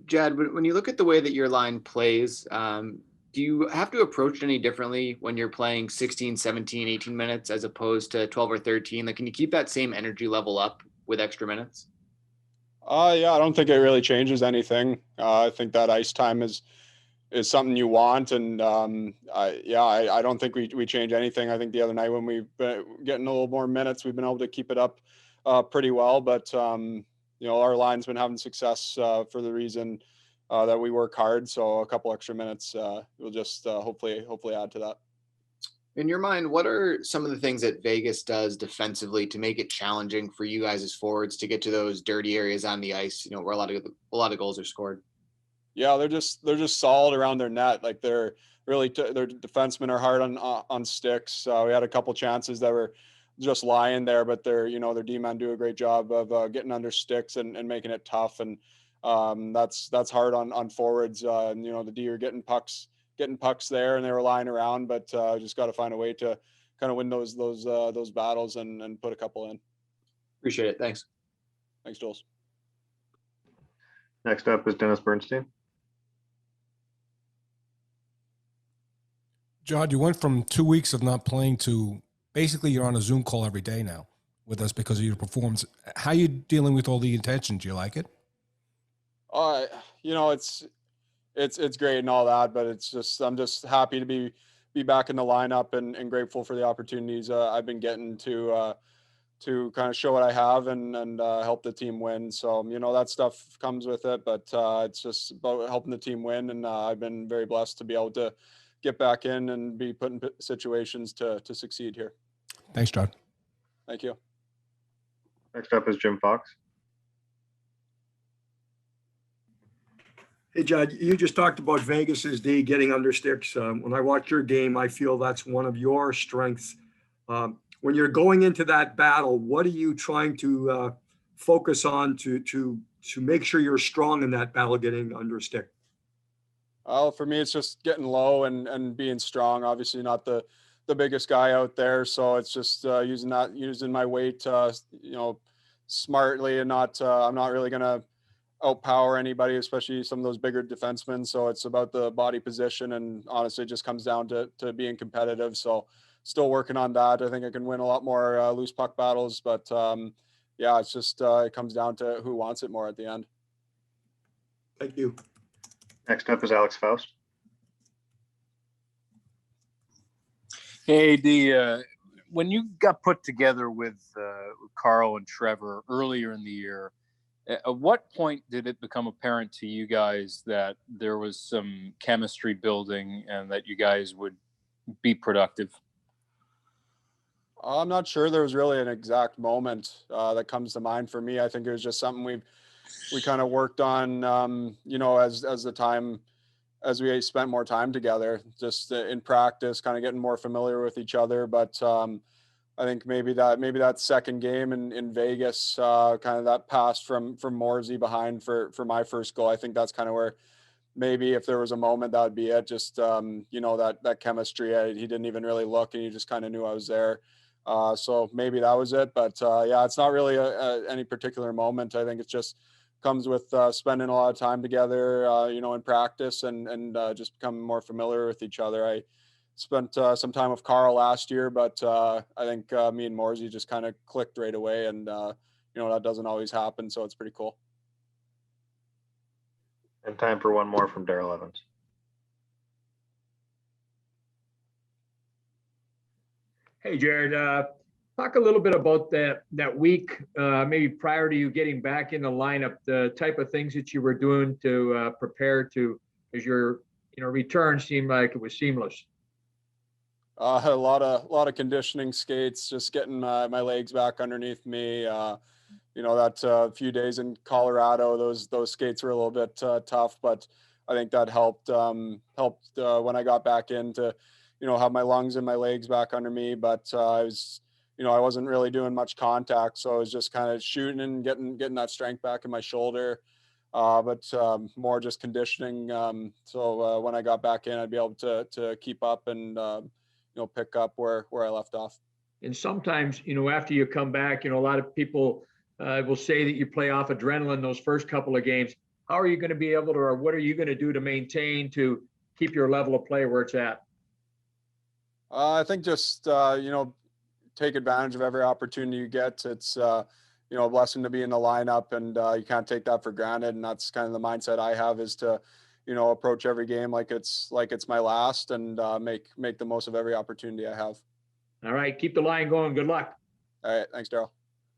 Jad, when you look at the way that your line plays, do you have to approach it any differently when you're playing 16, 17, 18 minutes as opposed to 12 or 13? Like, can you keep that same energy level up with extra minutes? Yeah, I don't think it really changes anything. I think that ice time is something you want, and I don't think we change anything. I think the other night when we've been getting a little more minutes, we've been able to keep it up pretty well. But our line's been having success for the reason that we work hard. So a couple extra minutes will just hopefully add to that. In your mind, what are some of the things that Vegas does defensively to make it challenging for you guys as forwards to get to those dirty areas on the ice? Where a lot of goals are scored. Yeah, they're just solid around their net. Like they're really their defensemen are hard on sticks. We had a couple chances that were just lying there, but their D-men do a great job of getting under sticks and making it tough. And that's hard on forwards. And the D are getting pucks there, and they were lying around, but just got to find a way to kind of win those battles and put a couple in. Appreciate it. Thanks. Thanks, Jules. Next up is Dennis Bernstein. John, you went from 2 weeks of not playing to basically you're on a Zoom call every day now with us because of your performance. How are you dealing with all the attention? Do you like it? It's great and all that, but I'm just happy to be back in the lineup and grateful for the opportunities I've been getting to kind of show what I have and help the team win. So, that stuff comes with it, but it's just about helping the team win. And I've been very blessed to be able to get back in and be put in situations to succeed here. Thanks, John. Thank you. Next up is Jim Fox. Hey, Judd, you just talked about Vegas's D getting under sticks. When I watch your game, I feel that's one of your strengths. When you're going into that battle, what are you trying to focus on to make sure you're strong in that battle getting under stick? Well, for me, it's just getting low and being strong. Obviously, not the biggest guy out there, so it's just using my weight, smartly, and not. I'm not really gonna outpower anybody, especially some of those bigger defensemen. So it's about the body position, and honestly, it just comes down to being competitive. So still working on that. I think I can win a lot more loose puck battles, but it's just it comes down to who wants it more at the end. Thank you. Next up is Alex Faust. Hey, when you got put together with Carl and Trevor earlier in the year, at what point did it become apparent to you guys that there was some chemistry building and that you guys would be productive? I'm not sure there was really an exact moment that comes to mind for me. I think it was just something we kind of worked on, as we spent more time together, just in practice, kind of getting more familiar with each other. But I think maybe that second game in Vegas, kind of that pass from Morsey behind for my first goal. I think that's kind of where maybe if there was a moment, that would be it. Just that chemistry. He didn't even really look, and he just kind of knew I was there. So maybe that was it. But it's not really any particular moment. I think it's just comes with spending a lot of time together, in practice and just becoming more familiar with each other. I spent some time with Carl last year, but I think me and Morsey just kind of clicked right away, and that doesn't always happen, so it's pretty cool. And time for one more from Daryl Evans. Hey, Jared, talk a little bit about that week, maybe prior to you getting back in the lineup, the type of things that you were doing to prepare to, as your return seemed like it was seamless. A lot of conditioning skates, just getting my legs back underneath me. That few days in Colorado, those skates were a little bit tough, but I think that helped when I got back in to, have my lungs and my legs back under me. But I wasn't really doing much contact, so I was just kind of shooting and getting that strength back in my shoulder. But more just conditioning. So when I got back in, I'd be able to keep up and pick up where I left off. And sometimes, after you come back, a lot of people will say that you play off adrenaline those first couple of games. how are you going to be able to, or what are you going to do to maintain to keep your level of play where it's at? I think just take advantage of every opportunity you get. It's a blessing to be in the lineup, and you can't take that for granted. And that's kind of the mindset I have, is to approach every game like it's my last, and make the most of every opportunity I have. All right, keep the line going. Good luck. All right, thanks, Daryl.